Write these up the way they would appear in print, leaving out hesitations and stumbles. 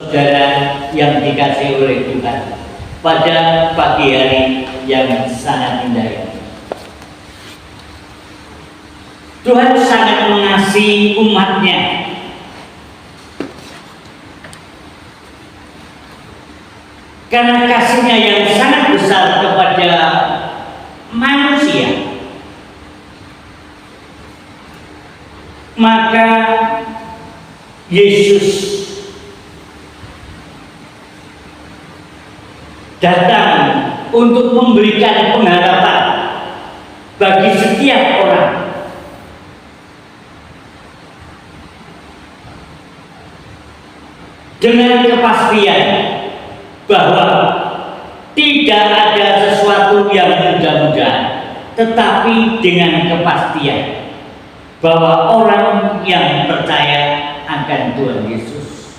Saudara yang dikasihi oleh Tuhan, pada pagi hari yang sangat indah ini, Tuhan sangat mengasihi umatnya. Karena kasihnya yang sangat besar kepada manusia, maka Yesus datang untuk memberikan pengharapan bagi setiap orang. Dengan kepastian bahwa tidak ada sesuatu yang mudah-mudahan, tetapi dengan kepastian bahwa orang yang percaya akan Tuhan Yesus,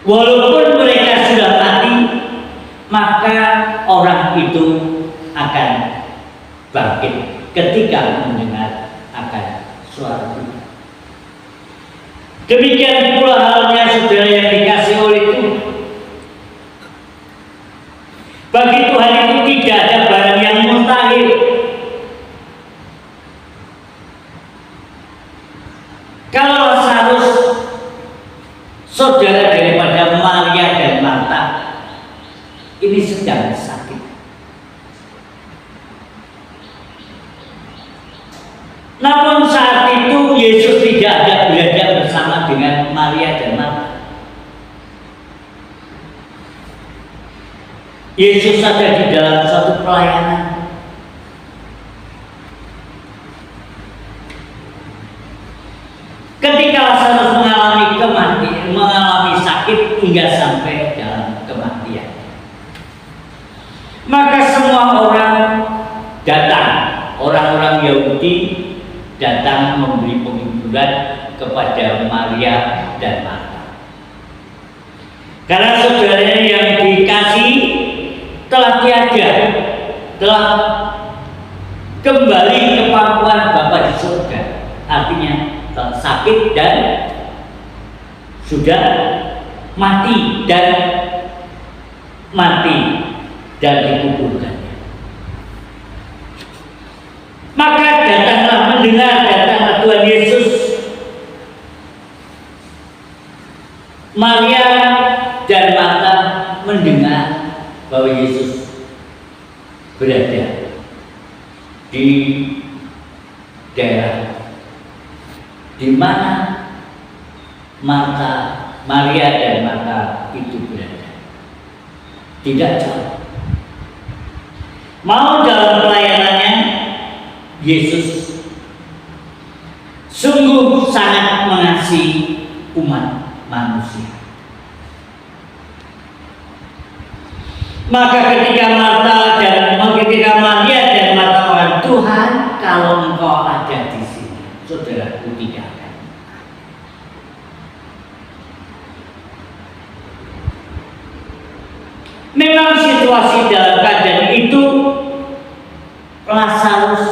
walaupun mereka sudah mati, maka orang itu akan bangkit ketika mendengar akan suara Tuhan. Demikian pula halnya saudara yang dikasihi oleh Tuhan. Bagi Tuhan itu tidak ada barang yang mustahil. Kalau Lazarus, saudara daripada Maria dan Marta, ini sedang sakit. Namun saat itu Yesus tidak ada berada bersama dengan Maria dan Marta. Yesus ada di dalam suatu pelayanan. Ketika Lazarus mengalami sakit hingga sampai dalam kematian, maka semua orang datang, orang-orang Yahudi datang memberi penghiburan kepada Maria dan Marta. Karena saudaranya yang dikasihi telah tiada, telah kembali ke pangkuan Bapa di surga. Artinya sakit dan sudah mati dan dikuburkan. Maka datanglah Tuhan Yesus. Maria dan Marta mendengar bahwa Yesus berada di daerah di mana Maria dan Marta itu berada. Tidak jauh. Mau dalam pelayanannya, Yesus sungguh sangat mengasihi umat manusia. Maka ketika Maria dan Marta orang, Tuhan, kalau Engkau ada di sini, saudaraku tidak akan. Memang situasi dalam keadaan itu Lazarus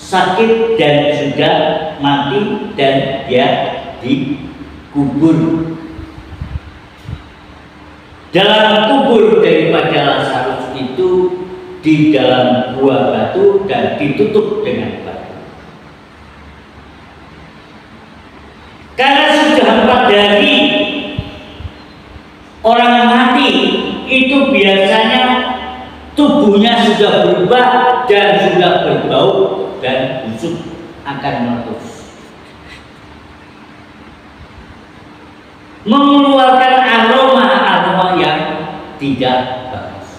sakit dan sudah mati dan dia dikubur. Dalam kubur daripada Lazarus itu di dalam gua batu dan ditutup dengan batu. Karena sudah 4 hari orang mati itu biasanya tubuhnya sudah berubah dan sudah berbau dan busuk, akan meletus, mengeluarkan aroma yang tidak bagus.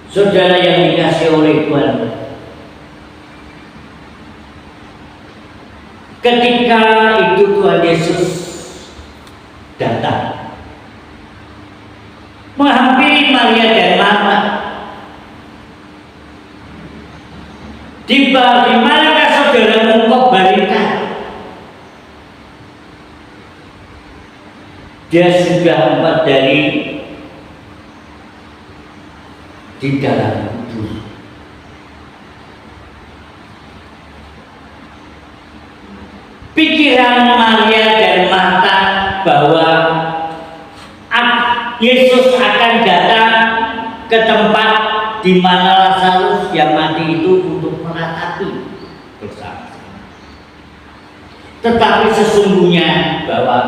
Saudara yang dikasihi oleh Tuhan, ketika itu Tuhan Yesus datang menghampiri Maria dan Marta. Di manakah saudaramu kok balita? Dia sudah 4 hari di dalam kubur. Pikiran Maria dan Marta bahwa Yesus akan datang ke tempat di mana Lazarus yang mati itu untuk meratapi bersama-sama. Tetapi sesungguhnya bahwa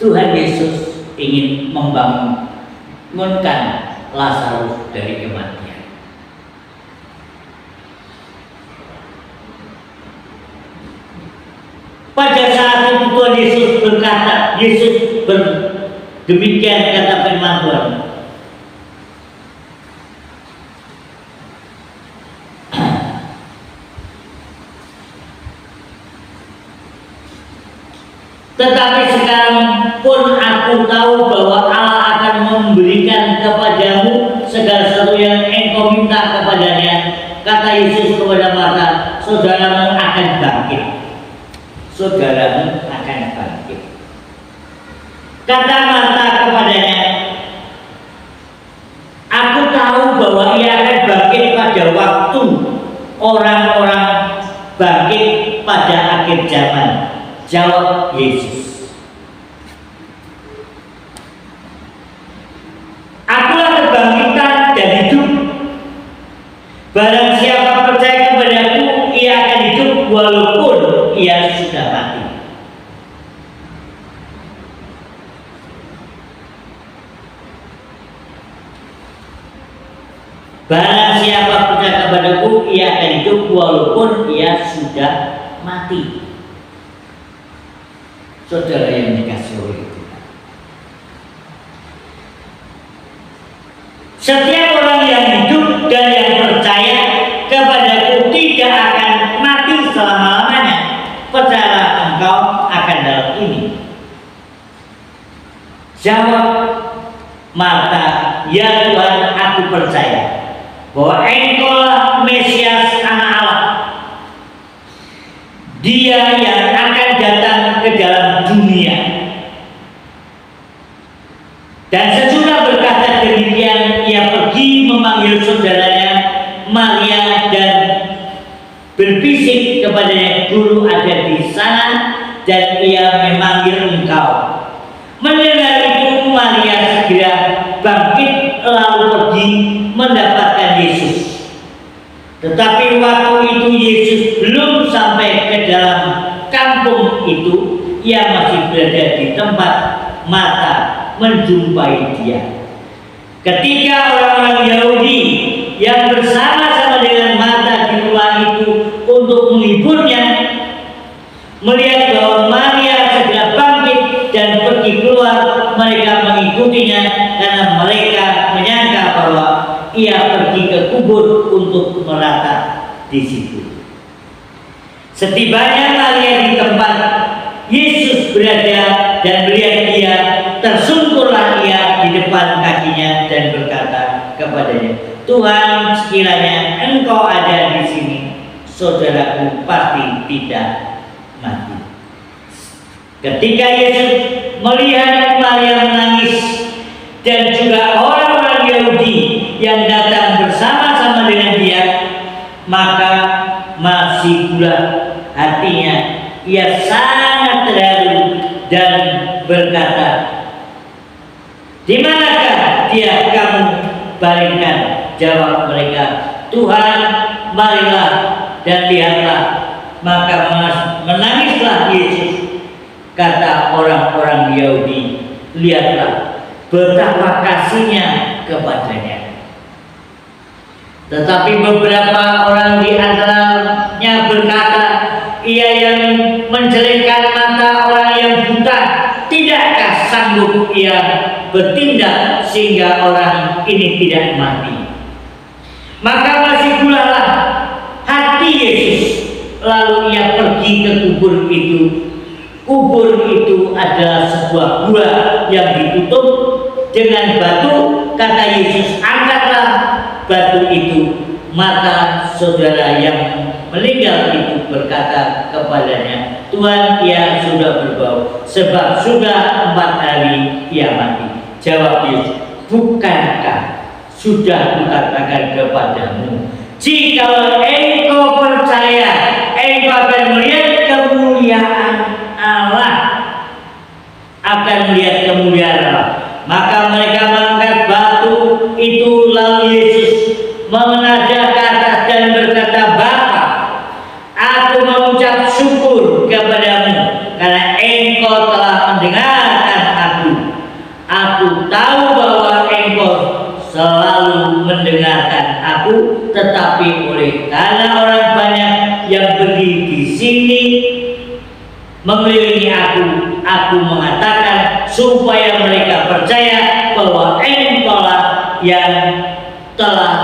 Tuhan Yesus ingin membangunkan Lazarus dari kematian. Pada saat itu Tuhan Yesus berkata, demikian kata firman Tuhan. Tetapi sekarang pun aku tahu bahwa Allah akan memberikan kepadamu segala sesuatu yang engkau minta kepadanya. Kata Yesus kepada Marta, saudaramu akan bangkit. Saudaramu akan bangkit. Kata Marta kepadanya, aku tahu bahwa ia akan bangkit pada waktu orang-orang bangkit pada akhir zaman. Jawab Yesus, akulah kebangkitan dan hidup. Barang siapa percaya kepadaku, ia akan hidup walaupun ia sudah mati. Barang siapa percaya kepadaku, ia akan hidup walaupun ia sudah mati. Saudara yang dikasihi oleh Tuhan, setiap orang yang hidup dan yang percaya kepadaku tidak akan mati selama-lamanya. Percayalah engkau akan dalam ini. Jawab Marta, ya Tuhan, aku percaya bahwa engkaulah Mesias Anak Allah, Dia yang akan datang ke dalam dunia. Dan sesudah berkata demikian, ia pergi memanggil saudaranya Maria dan berbisik kepadanya, Guru ada di sana dan ia memanggil engkau. Mendengar itu Maria segera bangkit lalu pergi mendapatkan Yesus. Tetapi waktu itu Yesus belum sampai ke dalam kampung itu, ia masih berada di tempat Marta menjumpai dia. Ketika orang-orang Yahudi yang bersama-sama dengan Marta di rumah itu untuk menghiburnya, melihat bahwa Maria segera bangkit dan pergi keluar, mereka mengikutinya karena mereka menyangka bahwa ia pergi ke kubur untuk merata di situ. Setibanya Maria di tempat Yesus berada dan melihat dia, tersungkurlah ia di depan kakinya dan berkata kepadanya, Tuhan, sekiranya engkau ada di sini, saudaraku pasti tidak mati. Ketika Yesus melihat Maria menangis dan juga orang-orang Yahudi yang datang bersama-sama dengan dia, maka masih pula hatinya ia sangat terharu dan berkata, di manakah dia kamu baringkan? Jawab mereka, Tuhan, marilah dan lihatlah. Maka menangislah Yesus. Kata orang-orang Yahudi, lihatlah betapa kasihnya kepadanya. Tetapi beberapa orang di antaranya berkata, ia yang menjelekkan mata orang yang buta, tidakkah sanggup ia bertindak sehingga orang ini tidak mati? Maka masih pula lah hati Yesus. Lalu ia pergi ke kubur itu. Kubur itu adalah sebuah gua yang ditutup dengan batu. Kata Yesus, angkatlah batu itu. Maka saudara yang meninggal itu berkata kepadanya, Tuhan, ia sudah berbau, sebab sudah 4 hari ia mati. Jawab Yesus, bukankah sudah kukatakan kepadamu, jika engkau percaya, engkau akan melihat kemuliaan Allah, akan melihat kemuliaan Allah. Maka mereka mengangkat batu itu, lalu Yesus menengadah ke atas dan berkata, Bapa, aku mengucap syukur kepadamu karena engkau telah mendengarkan aku. Aku tahu bahwa engkau selalu mendengarkan aku, tetapi oleh karena orang banyak yang berdiri di sini mengelilingi aku mengatakan supaya mereka percaya bahwa engkaulah yang telah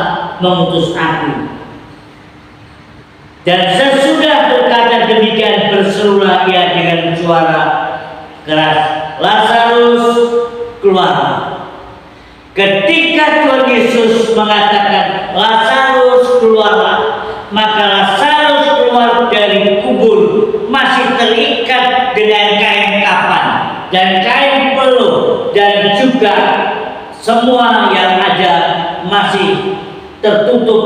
mengutus aku. Dan sesudah berkata demikian, berserulah ia dengan suara keras, Lazarus, keluar. Ketika Tuhan Yesus mengatakan Lazarus keluarlah, maka Lazarus keluar dari kubur masih terikat dengan kain kapan dan kain peluh, dan juga semua yang ada masih tertutup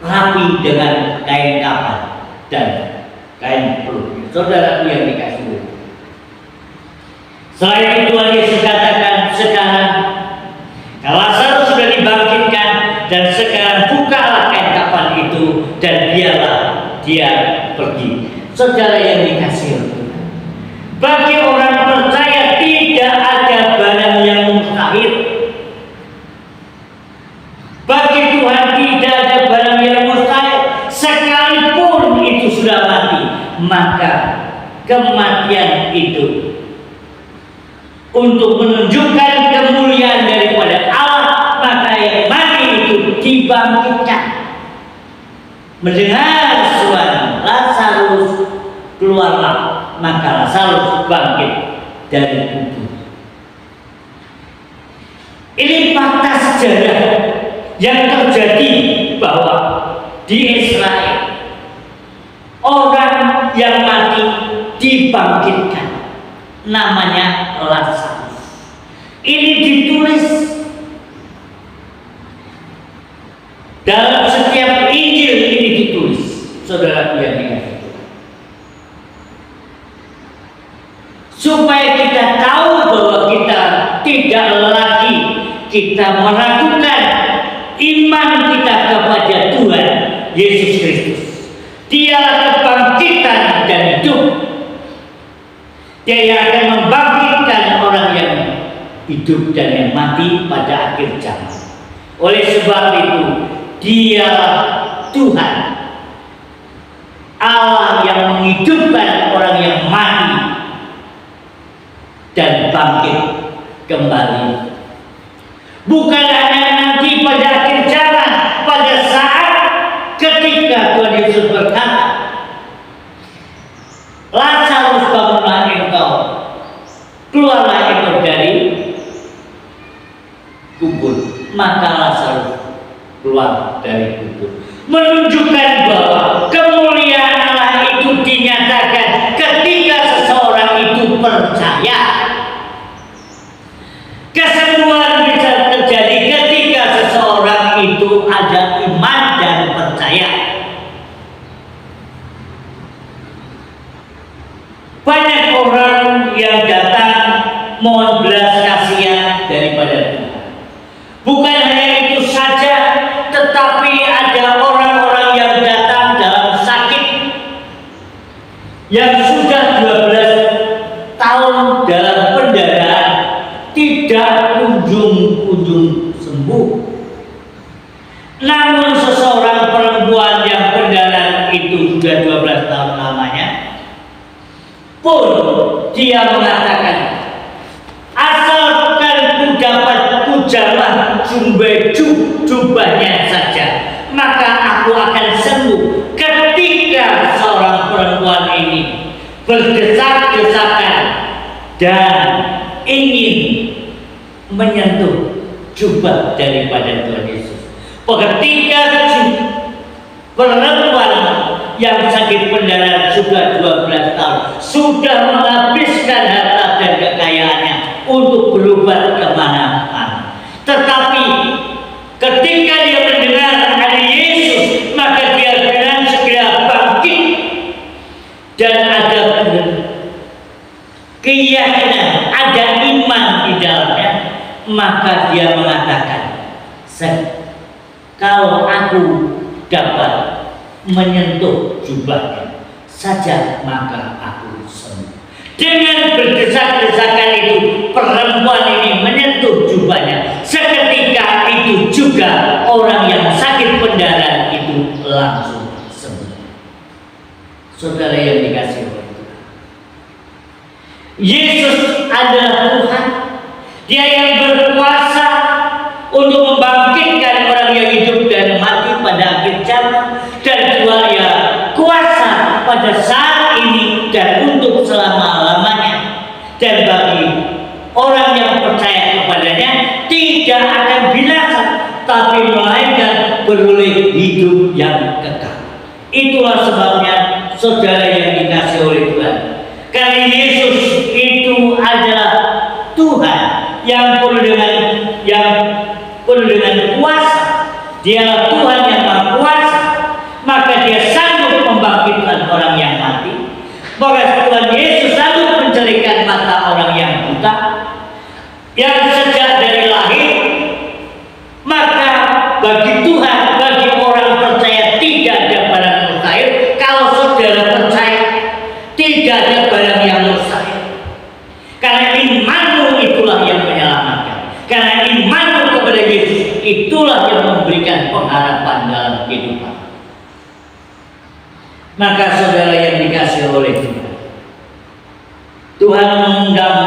rapi dengan kain kapan dan kain peluh. Saudara yang dikasihi, selain itu Tuhan Yesus katakan, sekarang Lazarus sudah dibangkitkan, dan sekarang bukalah kain kapan itu dan biarlah dia pergi. Saudara yang dikasihi, bagi orang percaya tidak ada barang yang mustahil. Bagi Tuhan tidak ada barang yang mustahil. Sekalipun itu sudah mati, maka kematian itu untuk menunjukkan kemuliaan daripada Allah, maka yang mati itu dibangkitkan. Mendengar suara Lazarus keluarlah, maka Lazarus bangkit dari kubur. Ini fakta sejarah yang terjadi, bahwa di Israel orang yang mati dibangkitkan, namanya Lazarus. Ini ditulis dalam setiap Injil, ini ditulis, saudara yang dikasihi, supaya kita tahu bahwa kita tidak lagi meragukan iman kita kepada Tuhan Yesus Kristus. Dialah kebangkitan dan hidup. Dia yang akan membangkitkan orang yang hidup dan yang mati pada akhir zaman. Oleh sebab itu, Dialah Tuhan Allah yang menghidupkan orang yang mati dan bangkit kembali. Bukan hanya nanti pada akhir zaman, pada saat ketika Tuhan Yesus berkata, Lazarus, bangunlah engkau, keluarlah engkau dari kubur. Maka Lazarus keluar dari kubur, menunjukkan bahwa kemuliaan Allah itu dinyatakan ketika seseorang itu percaya. Kesembuhan bisa terjadi ketika seseorang itu ada iman dan percaya. Banyak orang yang datang mohon belas kasihan daripada Tuhan. Bukan hanya itu saja, tetapi ada orang-orang yang datang dalam sakit, yang sudah 12 tahun dalam pendarahan, tidak kunjung sembuh. Namun seseorang perempuan yang pendarahan itu sudah 12 tahun lamanya pun dia mengatakan, asalkan ku dapat kujamah jubahnya saja, maka aku akan sembuh. Ketika seorang perempuan ini berdesak-desakan dan ingin menyentuh jubah daripada Tuhan Yesus, ketika perempuan yang sakit pendarahan sudah 12 tahun, sudah menghabiskan harta dan kekayaannya untuk berobat kemana-mana, tetapi kalau aku dapat menyentuh jubahnya saja maka aku sembuh. Dengan berdesak-desakan itu perempuan ini menyentuh jubahnya. Seketika itu juga orang yang sakit pendarahan itu langsung sembuh. Saudara yang dikasihi oleh Tuhan, Yesus adalah Tuhan. Dia yang berkuasa untuk membangkitkan orang yang hidup dan mati pada akhir zaman, dan dia kuasa pada saat ini dan untuk selama-lamanya. Dan bagi orang yang percaya kepadanya tidak akan binasa, tapi melainkan beroleh hidup yang kekal. Itulah sebabnya saudara yang dikasihi oleh Tuhan, karena Yesus itu adalah Tuhan yang penuh dengan kuasa. Dialah Tuhan yang Maha Kuasa, maka Dia sanggup membangkitkan orang yang mati. Maka Tuhan Yesus sanggup mencerahkan mata orang yang buta, yang sejak dari lahir. Maka bagi Tuhan, bagi orang percaya tidak ada barang mustahil. Kalau saudara percaya, tidak ada barang yang mustahil. Karena imanmu itulah yang menyelamatkan. Karena imanmu kepada Yesus itulah yang memberikan pengharapan dalam kehidupan. Maka saudara yang dikasihi oleh Tuhan, Tuhan mengundang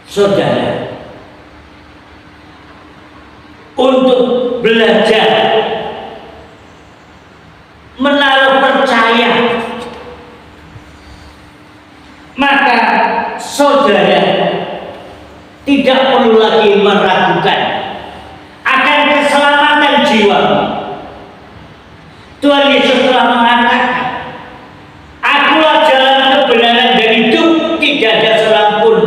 saudara untuk belajar menaruh percaya. Maka saudara tidak perlu lagi meragukan akan keselamatan jiwa. Tuhan Yesus telah mengatakan, "Akulah jalan, kebenaran dan hidup. Tidak ada seorang pun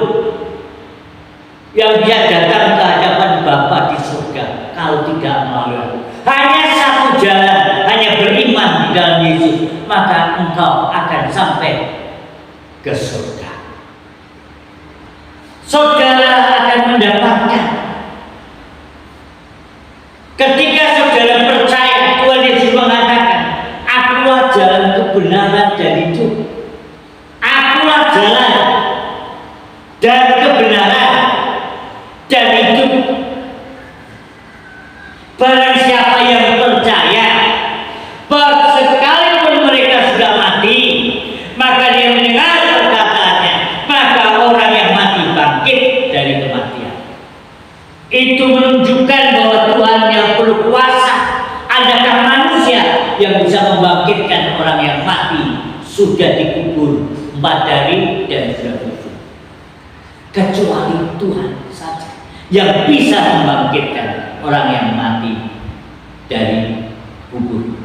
yang dia datang ke hadapan Bapa di surga kalau tidak melalui aku." Hanya satu jalan, hanya beriman di dalam Yesus, maka engkau akan sampai ke surga. Saudara akan mendapatkan ketika saudara percaya. Tuhan Yesus mengatakan, "Akulah jalan, kebenaran dan hidup." Akulah jalan dan kebenaran dan hidup. Barang siapa yang percaya, sekalipun mereka sudah mati, maka dia mendengar perkataannya, maka orang yang mati bangkit dari kematian. Itu menunjukkan bahwa Tuhan yang penuh kuasa. Adakah manusia yang bisa membangkitkan orang yang mati sudah dikubur 4 hari dan sudah kubur? Kecuali Tuhan saja yang bisa membangkitkan orang yang mati dari kubur,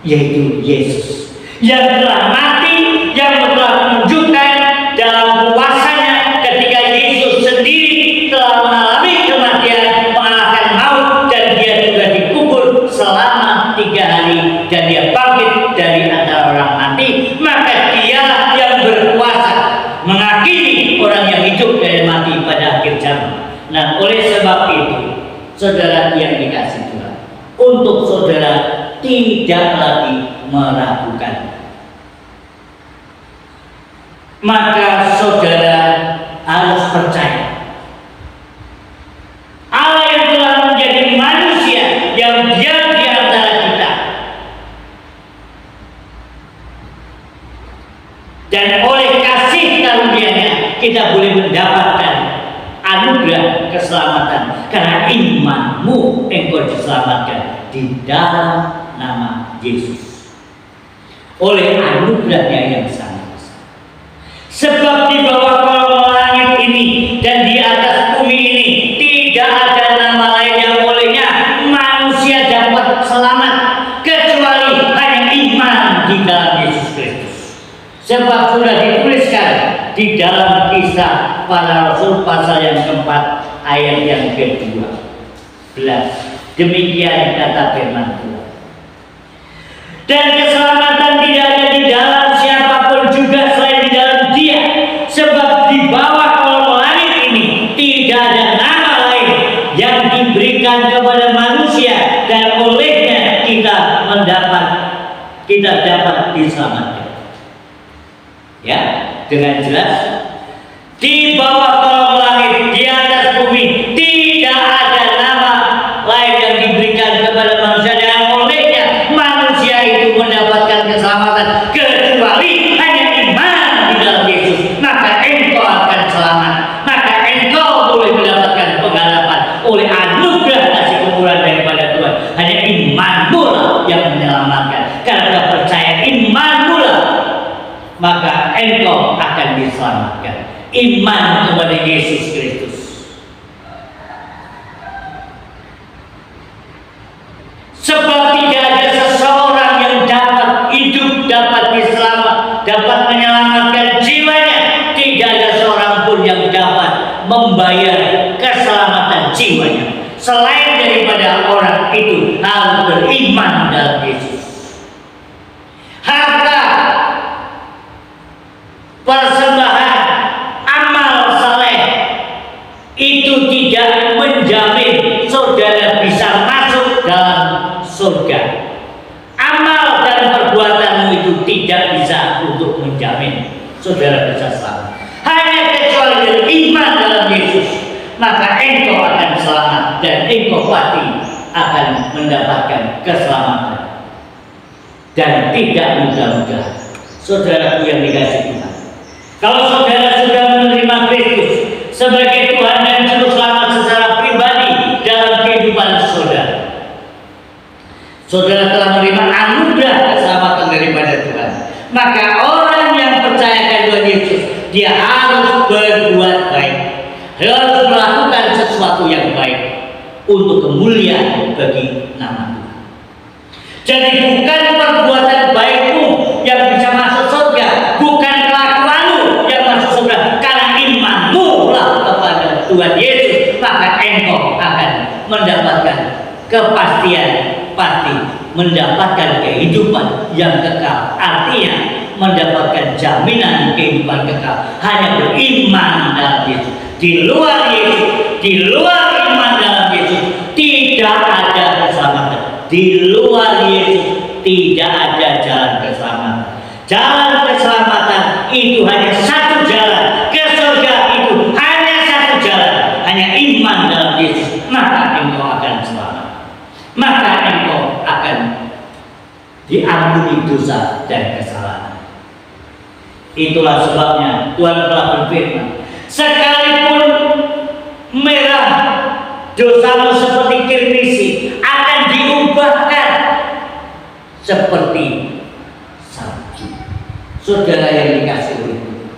yaitu Yesus yang telah mati, yang telah menunjukkan dalam kuasanya ketika Yesus sendiri telah mengalami kematian, mengalahkan maut, dan dia juga dikubur selama 3 hari dan dia bangkit dari antara orang mati. Maka dialah yang berkuasa mengakhiri orang yang hidup dari mati pada akhir zaman. Nah, oleh sebab itu saudara yang dikasihi Tuhan, untuk saudara tidak lagi meragukan, maka saudara harus percaya Allah yang telah menjadi manusia yang diam di antara kita, dan oleh kasih karunia-Nya kita boleh mendapatkan anugerah keselamatan, karena imanmu engkau diselamatkan di dalam nama Yesus oleh anugerah-Nya yang sangat besar. Sebab di bawah kolong langit ini dan di atas bumi ini tidak ada nama lain yang olehnya manusia dapat selamat kecuali hanya iman di dalam Yesus Kristus. Sebab sudah dituliskan di dalam Kisah Para Rasul pasal yang keempat ayat yang ke-12. Demikian kata firman Tuhan. Dan keselamatan tidak ada di dalam siapapun juga selain di dalam Dia. Sebab di bawah kolong langit ini tidak ada nama lain yang diberikan diberikan kepada manusia dan olehnya kita dapat diselamatkan. Ya, dengan jelas di bawah kolong langit, di atas bumi tidak ada nama lain yang diberikan kepada manusia dan olehnya manusia itu mendapatkan keselamatan kecuali hanya iman di dalam Yesus. Maka engkau akan selamat, maka engkau boleh mendapatkan pengharapan oleh anugerah kasih kemurahan daripada Tuhan. Hanya imanmu lah yang menyelamatkan. Karena percaya imanmu lah, maka engkau akan diselamatkan. Iman kepada Yesus Kristus. Sebab tidak ada seseorang yang dapat hidup, dapat diselamat, dapat menyelamatkan jiwanya. Tidak ada seorang pun yang dapat membayar keselamatan jiwanya selain daripada orang itu harus beriman dalam Yesus. Harta, persembahan, amal saleh itu tidak menjamin saudara bisa masuk dalam surga. Amal dan perbuatanmu itu tidak bisa untuk menjamin saudara bisa selamat. Hanya kecuali dengan iman dalam Yesus, maka engkau akan selamat dan engkau pasti akan mendapatkan keselamatan. Dan tidak mudah-mudah, saudaraku yang dikasihi Tuhan, kalau saudara sudah menerima Kristus sebagai Tuhan dan Juru Selamat secara pribadi dalam kehidupan saudara, saudara telah menerima anugerah keselamatan daripada Tuhan. Maka orang yang percayakan Tuhan Yesus, dia harus berbuat baik, harus melakukan sesuatu yang baik untuk kemuliaan bagi nama Tuhan. Jadi bukan perbuatan baikmu yang bisa masuk surga, bukan kelakuanmu yang masuk surga, karena imanmu lah kepada Tuhan Yesus, maka engkau akan mendapatkan kepastian, pasti mendapatkan kehidupan yang kekal. Artinya mendapatkan jaminan kehidupan kekal hanya beriman dalam Yesus. Di luar Yesus, di luar iman dalam Yesus tidak ada keselamatan. Di luar Yesus tidak ada jalan keselamatan. Jalan keselamatan itu hanya satu jalan, ke surga itu hanya satu jalan, hanya iman dalam Yesus. Maka engkau akan selamat, maka engkau akan diampuni dosa dan kesalahan. Itulah sebabnya Tuhan telah berfirman, sekalipun merah dosamu seperti kirmisi, akan diubahkan seperti salju. Saudara yang dikasihi oleh Tuhan,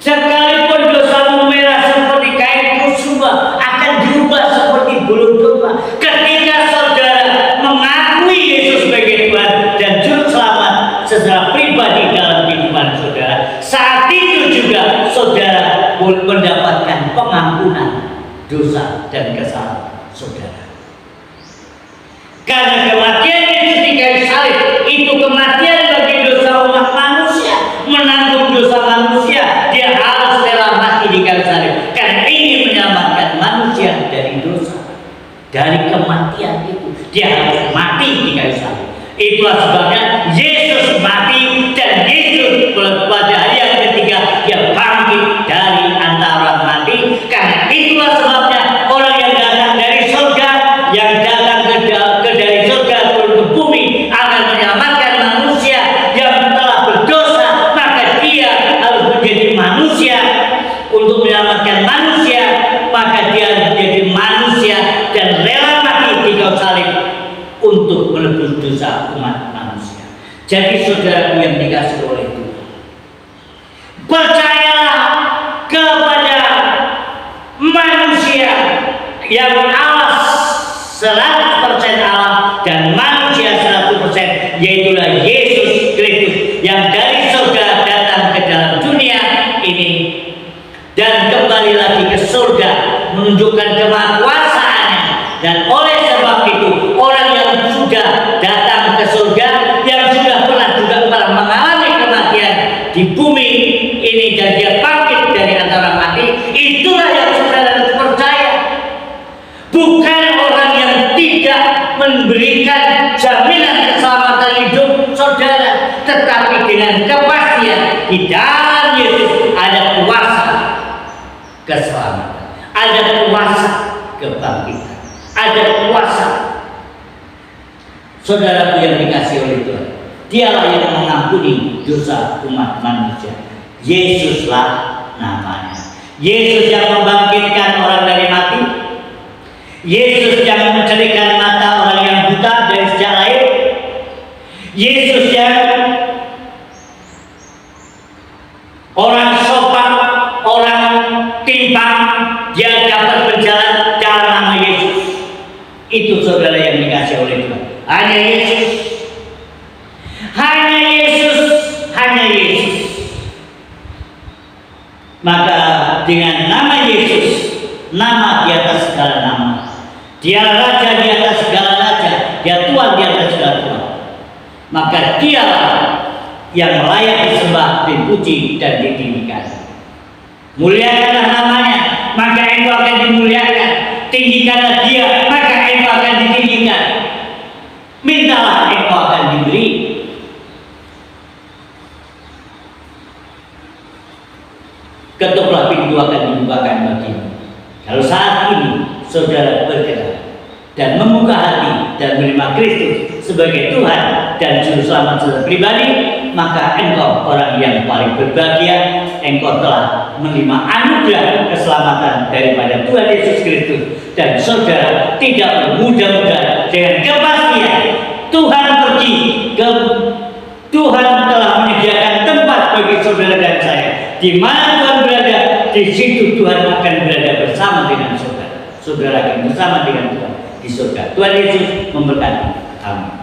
sekalipun dosamu merah seperti kain kusuma, akan diubah seperti bulu domba. Ketika saudara mengakui Yesus sebagai Tuhan dan Juru Selamat secara pribadi dalam kehidupan saudara, saat itu juga saudara mendapatkan pengampunan dosa dan kesalahan saudara. Karena kematian Yesus di kayu salib itu kematian bagi dosa umat manusia, menanggung dosa manusia. Dia harus rela mati di kayu salib karena ingin menyelamatkan manusia dari dosa, dari kematian itu. Dia harus mati di kayu salib. Itulah sebabnya Yesus mati dan Yesus pada hari yang ketiga dia bangkit dari antara orang mati. Karena itulah sebabnya orang yang datang dari surga, yang datang dari surga turun ke bumi akan menyelamatkan manusia yang telah berdosa, maka dia harus menjadi manusia untuk menyelamatkan manusia. Maka dia harus menjadi manusia dan rela mati di kayu salib untuk menebus dosa umat manusia. Jadi saudaraku yang dikasihi oleh Tuhan, percayalah kepada manusia yang Allah 100% Allah dan manusia 100%, yaitulah Yesus Kristus yang dari surga datang ke dalam dunia ini dan kembali lagi ke surga menunjukkan kemahakuasaannya. Dan oleh sebab itu orang yang sudah datang ke surga, yang sudah pernah mengalami kematian di bumi ini dan dia bangkit dari antara mati, itulah yang saudara harus percaya. jaminan keselamatan hidup saudara, tetapi dengan kepastian di dalam Yesus ada kuasa keselamatan, ada kuasa kebangkitan, ada kuasa. Saudaraku yang dikasihi oleh Tuhan, Dialah yang mengampuni dosa umat manusia. Yesuslah namanya. Yesus yang membangkitkan orang dari mati. Yesus yang mencerahkan mata orang yang buta dari sejak lahir. Yesus yang orang sopan, orang timpang, dia dapat berjalan dalam nama Yesus. Itu saudara yang dikasihi oleh Tuhan. Hanya Yesus. Hanya Yesus. Hanya Yesus. Maka dengan nama Yesus, nama di atas segala nama, Dia Raja di atas segala raja, Dia Tuhan di atas segala Tuhan, maka Dialah yang layak disembah, dipuji dan ditinggikan. Muliakanlah namanya, maka engkau akan dimuliakan. Tinggikanlah Dia, maka engkau akan ditinggikan. Mintalah, engkau akan diberi. Ketuklah, pintu akan dibukakan bagimu. Kalau saat ini saudara bergerak dan membuka hati dan menerima Kristus sebagai Tuhan dan Juru Selamat saudara pribadi, maka engkau orang yang paling berbahagia. Engkau telah menerima anugerah keselamatan daripada Tuhan Yesus Kristus, dan saudara tidak mudah-mudah dengan kepastian Tuhan pergi ke Tuhan telah menyediakan tempat bagi saudara dan saya. Di mana Tuhan berada, di situ Tuhan akan berada bersama dengan saudara. Saudara akan bersama dengan Tuhan di surga. Tuhan Yesus memberkati. Amin.